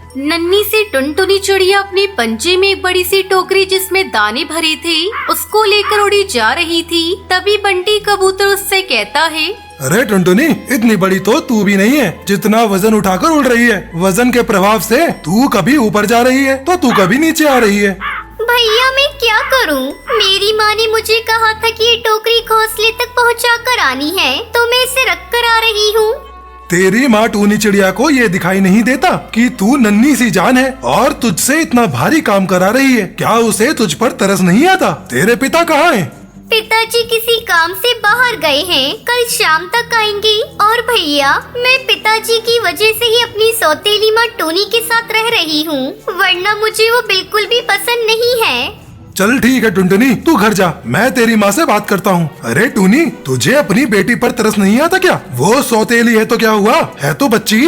नन्ही सी टुनटुनी चिड़िया अपने पंजे में एक बड़ी सी टोकरी जिसमें दाने भरे थे उसको लेकर उड़ी जा रही थी। तभी बंटी कबूतर उससे कहता है, अरे टुनटुनी, इतनी बड़ी तो तू भी नहीं है जितना वजन उठाकर उड़ रही है। वजन के प्रभाव से तू कभी ऊपर जा रही है तो तू कभी नीचे आ रही है। भैया मैं क्या करूं? मेरी माँ ने मुझे कहा था कि ये टोकरी घोंसले तक पहुँचा कर आनी है, तो मैं इसे रख कर आ रही हूँ। तेरी माँ टूनी चिड़िया को ये दिखाई नहीं देता कि तू नन्ही सी जान है और तुझसे इतना भारी काम करा रही है। क्या उसे तुझ पर तरस नहीं आता? तेरे पिता कहाँ हैं? पिताजी किसी काम से बाहर गए हैं, कल शाम तक आएंगे। और भैया मैं पिताजी की वजह से ही अपनी सौतेली माँ टूनी के साथ रह रही हूँ, वरना मुझे वो बिल्कुल भी पसंद नहीं है। चल ठीक है टुनटुनी, तू घर जा, मैं तेरी माँ से बात करता हूँ। अरे टूनी, तुझे अपनी बेटी पर तरस नहीं आता क्या? वो सौतेली है तो क्या हुआ, है तो बच्ची।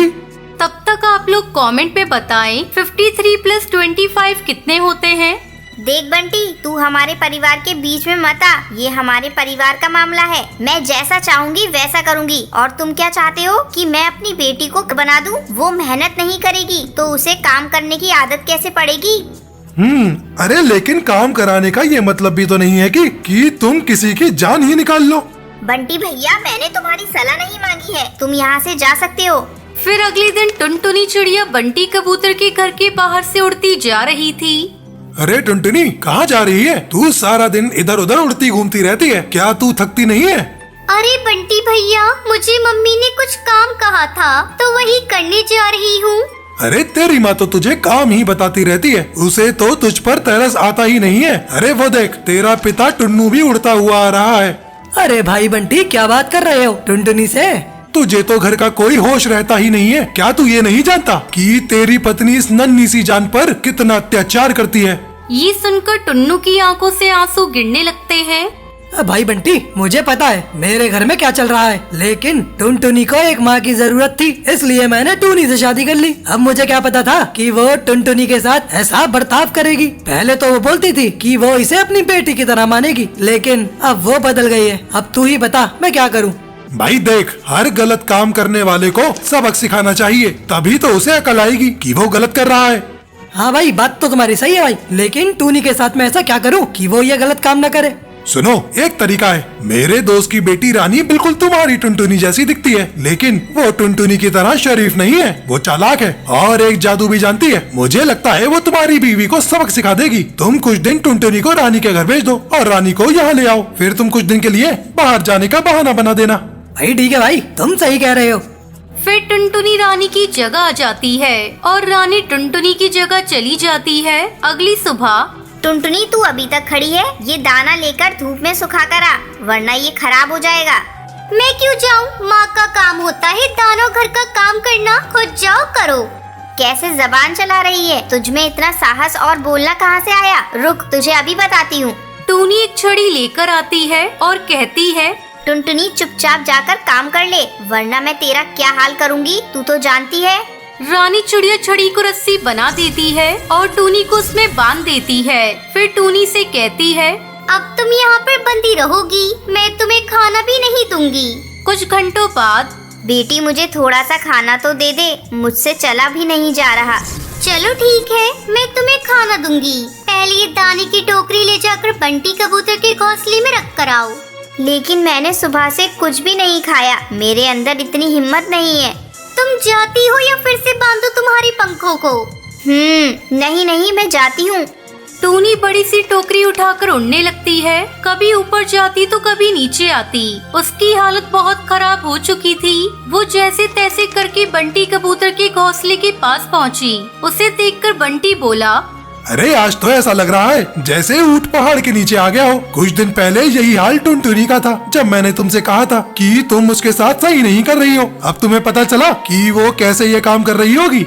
तब तक आप लोग कमेंट पे बताएं 53 + 25 कितने होते हैं। देख बंटी, तू हमारे परिवार के बीच में मत आ। ये हमारे परिवार का मामला है। मैं जैसा चाहूंगी वैसा करूंगी। और तुम क्या चाहते हो कि मैं अपनी बेटी को बना दूं? वो मेहनत नहीं करेगी तो उसे काम करने की आदत कैसे पड़ेगी? अरे लेकिन काम कराने का ये मतलब भी तो नहीं है कि तुम किसी की जान ही निकाल लो। बंटी भैया, मैंने तुम्हारी सलाह नहीं मांगी है, तुम यहाँ से जा सकते हो। फिर अगले दिन टुनटुनी चिड़िया बंटी कबूतर के घर के बाहर से उड़ती जा रही थी। अरे टुनटुनी, कहाँ जा रही है? तू सारा दिन इधर उधर उड़ती घूमती रहती है, क्या तू थकती नहीं है? अरे बंटी भैया, मुझे मम्मी ने कुछ काम कहा था तो वही करने जा रही हूँ। अरे तेरी माँ तो तुझे काम ही बताती रहती है, उसे तो तुझ पर तरस आता ही नहीं है। अरे वो देख, तेरा पिता टुन्नू भी उड़ता हुआ आ रहा है। अरे भाई बंटी, क्या बात कर रहे हो टुनटुनी से? तुझे तो घर का कोई होश रहता ही नहीं है। क्या तू ये नहीं जानता कि तेरी पत्नी इस नन्ही सी जान पर कितना अत्याचार करती है? ये सुनकर टुन्नू की आंखों से आंसू गिरने लगते हैं। भाई बंटी, मुझे पता है मेरे घर में क्या चल रहा है, लेकिन टुनटुनी को एक माँ की जरूरत थी, इसलिए मैंने टूनी से शादी कर ली। अब मुझे क्या पता था कि वो टुनटुनी के साथ ऐसा बर्ताव करेगी। पहले तो वो बोलती थी कि वो इसे अपनी बेटी की तरह मानेगी, लेकिन अब वो बदल गई है। अब तू ही बता मैं क्या करूँ? भाई देख, हर गलत काम करने वाले को सबक सिखाना चाहिए, तभी तो उसे अकल आएगी कि वो गलत कर रहा है। हाँ भाई, बात तो तुम्हारी सही है भाई, लेकिन टूनी के साथ मैं ऐसा क्या करूँ कि वो ये गलत काम न करे? सुनो, एक तरीका है। मेरे दोस्त की बेटी रानी बिल्कुल तुम्हारी टुनटुनी जैसी दिखती है, लेकिन वो टुनटुनी की तरह शरीफ नहीं है। वो चालाक है और एक जादू भी जानती है। मुझे लगता है वो तुम्हारी बीवी को सबक सिखा देगी। तुम कुछ दिन टुनटुनी को रानी के घर भेज दो और रानी को यहाँ ले आओ। फिर तुम कुछ दिन के लिए बाहर जाने का बहाना बना देना। भाई ठीक है भाई, तुम सही कह रहे हो। फिर टुनटुनी रानी की जगह आ जाती है और रानी टुनटुनी की जगह चली जाती है। अगली सुबह, टुनटुनी तू अभी तक खड़ी है? ये दाना लेकर धूप में सुखा कर आ, वरना ये खराब हो जाएगा। मैं क्यों जाऊँ? माँ का काम होता है दानों घर का काम करना, खुद जाओ करो। कैसे जबान चला रही है? तुझमें इतना साहस और बोलना कहाँ से आया? रुक, तुझे अभी बताती हूँ। टूनी एक छड़ी लेकर आती है और कहती है, टुनटुनी चुपचाप जाकर काम कर ले, वरना मैं तेरा क्या हाल करूँगी तू तो जानती है। रानी चिड़िया छड़ी को रस्सी बना देती है और टूनी को उसमें बांध देती है। फिर टूनी से कहती है, अब तुम यहाँ पर बंदी रहोगी, मैं तुम्हें खाना भी नहीं दूंगी। कुछ घंटों बाद, बेटी मुझे थोड़ा सा खाना तो दे दे, मुझसे चला भी नहीं जा रहा। चलो ठीक है, मैं तुम्हें खाना दूंगी। पहले ये दाने की टोकरी ले जाकर बंटी कबूतर के घोंसले में रख कर आओ। लेकिन मैंने सुबह से कुछ भी नहीं खाया, मेरे अंदर इतनी हिम्मत नहीं है। तुम जाती हो या फिर से बांधो तुम्हारे पंखों को? नहीं नहीं, मैं जाती हूँ। टूनी बड़ी सी टोकरी उठाकर उड़ने लगती है, कभी ऊपर जाती तो कभी नीचे आती। उसकी हालत बहुत खराब हो चुकी थी। वो जैसे तैसे करके बंटी कबूतर के घोंसले के पास पहुँची। उसे देखकर बंटी बोला, अरे आज तो ऐसा लग रहा है जैसे ऊंट पहाड़ के नीचे आ गया हो। कुछ दिन पहले यही हाल टुनटुनी का था, जब मैंने तुमसे कहा था कि तुम उसके साथ सही नहीं कर रही हो। अब तुम्हें पता चला कि वो कैसे ये काम कर रही होगी।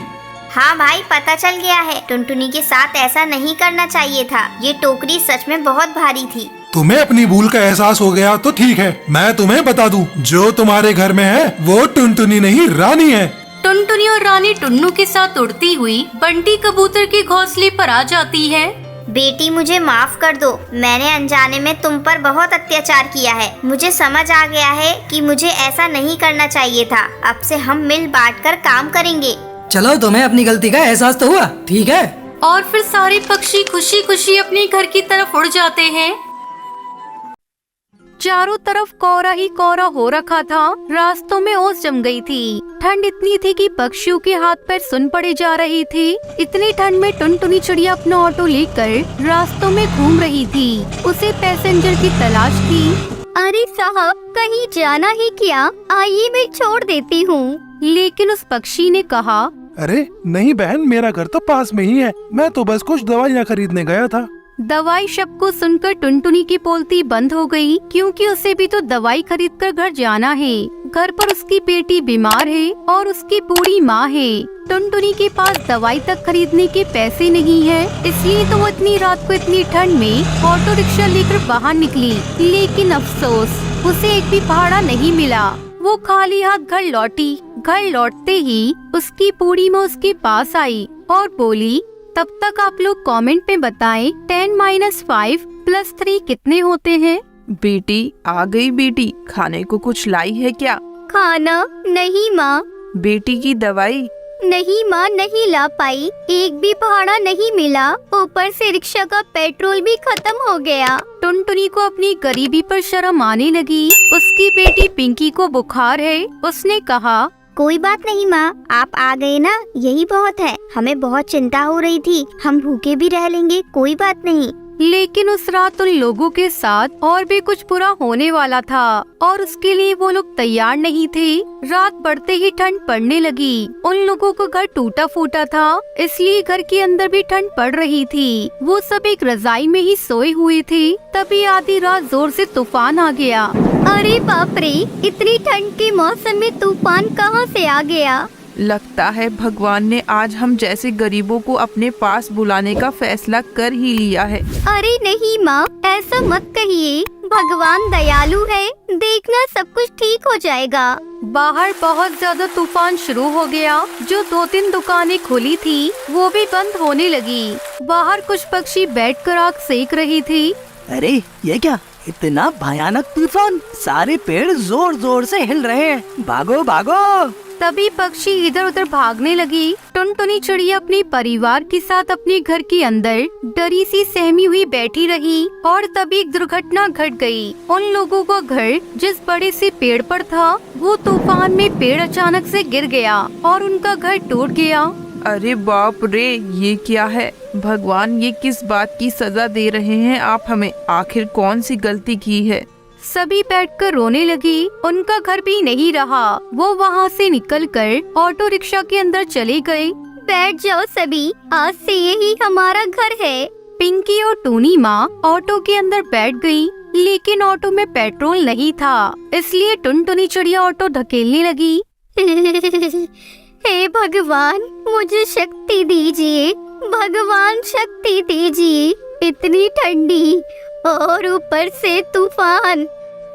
हाँ भाई, पता चल गया है। टुनटुनी के साथ ऐसा नहीं करना चाहिए था। ये टोकरी सच में बहुत भारी थी। तुम्हें अपनी भूल का एहसास हो गया तो ठीक है। मैं तुम्हें बता दूं, जो तुम्हारे घर में है वो टुनटुनी नहीं रानी है। टुनटुनी और रानी टुन्नू के साथ उड़ती हुई बंटी कबूतर के घोंसले पर आ जाती है। बेटी मुझे माफ कर दो, मैंने अनजाने में तुम पर बहुत अत्याचार किया है। मुझे समझ आ गया है कि मुझे ऐसा नहीं करना चाहिए था। अब से हम मिल बांट कर काम करेंगे। चलो तुम्हें अपनी गलती का एहसास तो हुआ, ठीक है। और फिर सारे पक्षी खुशी खुशी अपने घर की तरफ उड़ जाते हैं। चारों तरफ कोहरा ही कोहरा हो रखा था। रास्तों में ओस जम गई थी। ठंड इतनी थी कि पक्षियों के हाथ पैर सुन पड़े जा रहे थे। इतनी ठंड में टुनटुनी चिड़िया अपना ऑटो लेकर रास्तों में घूम रही थी। उसे पैसेंजर की तलाश थी। अरे साहब, कहीं जाना है क्या? आइए मैं छोड़ देती हूँ। लेकिन उस पक्षी ने कहा, अरे नहीं बहन, मेरा घर तो पास में ही है, मैं तो बस कुछ दवाइयाँ खरीदने गया था। दवाई शब्द को सुनकर टुनटुनी की बोलती बंद हो गई, क्योंकि उसे भी तो दवाई खरीदकर घर जाना है। घर पर उसकी बेटी बीमार है और उसकी बूढ़ी माँ है। टुनटुनी के पास दवाई तक खरीदने के पैसे नहीं है, इसलिए तो वो इतनी रात को इतनी ठंड में ऑटो रिक्शा लेकर बाहर निकली। लेकिन अफसोस, उसे एक भी भाड़ा नहीं मिला। वो खाली हाथ घर लौटी। घर लौटते ही उसकी बूढ़ी माँ उसके पास आई और बोली, तब तक आप लोग कमेंट में बताएं 10 - 5 + 3 कितने होते हैं। बेटी आ गई बेटी, खाने को कुछ लाई है क्या? खाना नहीं माँ। बेटी की दवाई? नहीं माँ, नहीं ला पाई। एक भी भाड़ा नहीं मिला, ऊपर से रिक्शा का पेट्रोल भी खत्म हो गया। टुनटुनी को अपनी गरीबी पर शर्म आने लगी। उसकी बेटी पिंकी को बुखार है। उसने कहा, कोई बात नहीं माँ, आप आ गए ना, यही बहुत है। हमें बहुत चिंता हो रही थी, हम भूखे भी रह लेंगे, कोई बात नहीं। लेकिन उस रात उन लोगों के साथ और भी कुछ बुरा होने वाला था और उसके लिए वो लोग तैयार नहीं थे। रात बढ़ते ही ठंड पड़ने लगी। उन लोगों का घर टूटा फूटा था, इसलिए घर के अंदर भी ठंड पड़ रही थी। वो सब एक रजाई में ही सोए हुए थे। तभी आधी रात जोर से तूफान आ गया। अरे बाप रे, इतनी ठंड के मौसम में तूफान कहाँ से आ गया? लगता है भगवान ने आज हम जैसे गरीबों को अपने पास बुलाने का फैसला कर ही लिया है। अरे नहीं माँ, ऐसा मत कहिए। भगवान दयालु है, देखना सब कुछ ठीक हो जाएगा। बाहर बहुत ज्यादा तूफान शुरू हो गया। जो 2-3 दुकानें खुली थी वो भी बंद होने लगी। बाहर कुछ पक्षी बैठकर आग सेक रही थी। अरे ये क्या, इतना भयानक तूफान, सारे पेड़ जोर जोर से हिल रहे हैं, भागो भागो। तभी पक्षी इधर उधर भागने लगी। टुनटुनी चिड़िया अपने परिवार के साथ अपने घर के अंदर डरी सी सहमी हुई बैठी रही और तभी एक दुर्घटना घट गई। उन लोगों का घर जिस बड़े से पेड़ पर था, वो तूफान में पेड़ अचानक से गिर गया और उनका घर टूट गया। अरे बाप रे, ये क्या है? भगवान, ये किस बात की सजा दे रहे हैं आप हमें? आखिर कौन सी गलती की है? सभी बैठकर रोने लगी। उनका घर भी नहीं रहा। वो वहाँ से निकलकर ऑटो रिक्शा के अंदर चले गए। बैठ जाओ सभी, आज से यही हमारा घर है। पिंकी और टूनी माँ ऑटो के अंदर बैठ गई, लेकिन ऑटो में पेट्रोल नहीं था, इसलिए टुनटुनी चिड़िया ऑटो धकेलने लगी। हे भगवान, मुझे शक्ति दीजिए, भगवान शक्ति दीजिए। इतनी ठंडी और ऊपर से तूफान।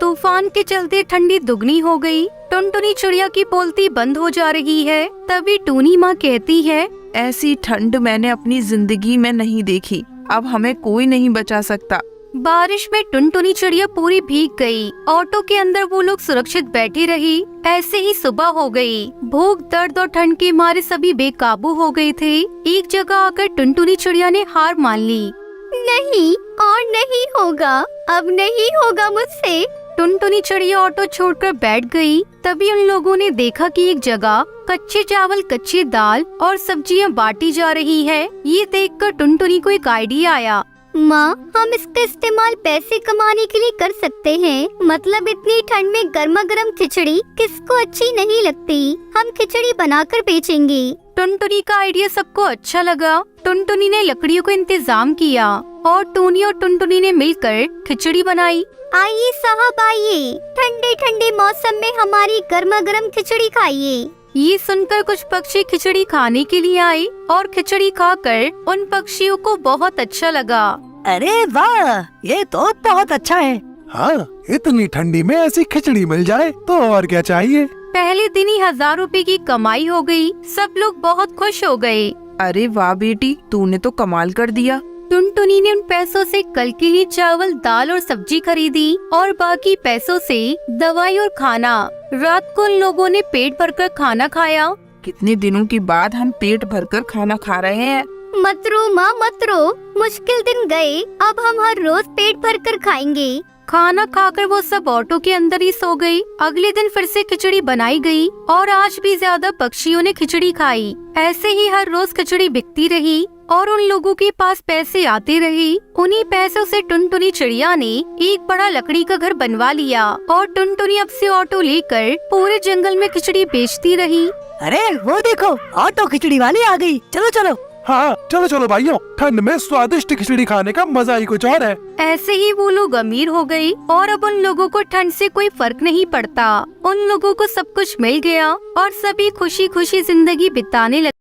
तूफान के चलते ठंडी दुगनी हो गई। टुनटुनी चिड़िया की बोलती बंद हो जा रही है। तभी टूनी माँ कहती है, ऐसी ठंड मैंने अपनी जिंदगी में नहीं देखी। अब हमें कोई नहीं बचा सकता। बारिश में टुनटुनी चिड़िया पूरी भीग गई। ऑटो के अंदर वो लोग सुरक्षित बैठी रही। ऐसे ही सुबह हो गई। भूख, दर्द और ठंड के मारे सभी बेकाबू हो गए थे। एक जगह आकर टुनटुनी चिड़िया ने हार मान ली। नहीं और नहीं होगा, अब नहीं होगा मुझसे। टुनटुनी चिड़िया ऑटो छोड़कर बैठ गई। तभी उन लोगों ने देखा कि एक जगह कच्चे चावल, कच्ची दाल और सब्जियां बांटी जा रही है। ये देखकर टुनटुनी को एक आइडिया आया। माँ, हम इसका इस्तेमाल पैसे कमाने के लिए कर सकते हैं। मतलब इतनी ठंड में गर्मा गर्म खिचड़ी किसको अच्छी नहीं लगती। हम खिचड़ी बनाकर बेचेंगे। टुनटुनी का आइडिया सबको अच्छा लगा। टुनटुनी ने लकड़ियों का इंतजाम किया और टूनी और टुनटुनी ने मिलकर खिचड़ी बनाई। आइए साहब, आइए, ठंडे ठंडे मौसम में हमारी गर्मा गर्म खिचड़ी खाइए। ये सुनकर कुछ पक्षी खिचड़ी खाने के लिए आए और खिचड़ी खाकर उन पक्षियों को बहुत अच्छा लगा। अरे वाह, ये तो बहुत अच्छा है। हाँ, इतनी ठंडी में ऐसी खिचड़ी मिल जाए तो और क्या चाहिए। पहले दिन ही 1000 रुपए की कमाई हो गई। सब लोग बहुत खुश हो गए। अरे वाह बेटी, तूने तो कमाल कर दिया। टुनटुनी ने उन पैसों से कल के लिए चावल, दाल और सब्जी खरीदी और बाकी पैसों से दवाई और खाना। रात को उन लोगों ने पेट भरकर खाना खाया। कितने दिनों के बाद हम पेट भरकर खाना खा रहे हैं। मत रो माँ मत रो, मुश्किल दिन गए, अब हम हर रोज पेट भर कर खाएंगे। खाना खाकर वो सब ऑटो के अंदर ही सो गई। अगले दिन फिर से खिचड़ी बनाई गई और आज भी ज्यादा पक्षियों ने खिचड़ी खाई। ऐसे ही हर रोज खिचड़ी बिकती रही और उन लोगों के पास पैसे आते रहे। उन्हीं पैसों से टुनटुनी चिड़िया ने एक बड़ा लकड़ी का घर बनवा लिया और टुनटुनी अब से ऑटो लेकर पूरे जंगल में खिचड़ी बेचती रही। अरे वो देखो, ऑटो खिचड़ी वाली आ गई। चलो चलो। हाँ चलो चलो भाइयों, ठंड में स्वादिष्ट खिचड़ी खाने का मजा ही कुछ और है। ऐसे ही वो लोग अमीर हो गए और अब उन लोगों को ठंड से कोई फर्क नहीं पड़ता। उन लोगों को सब कुछ मिल गया और सभी खुशी खुशी जिंदगी बिताने लगे।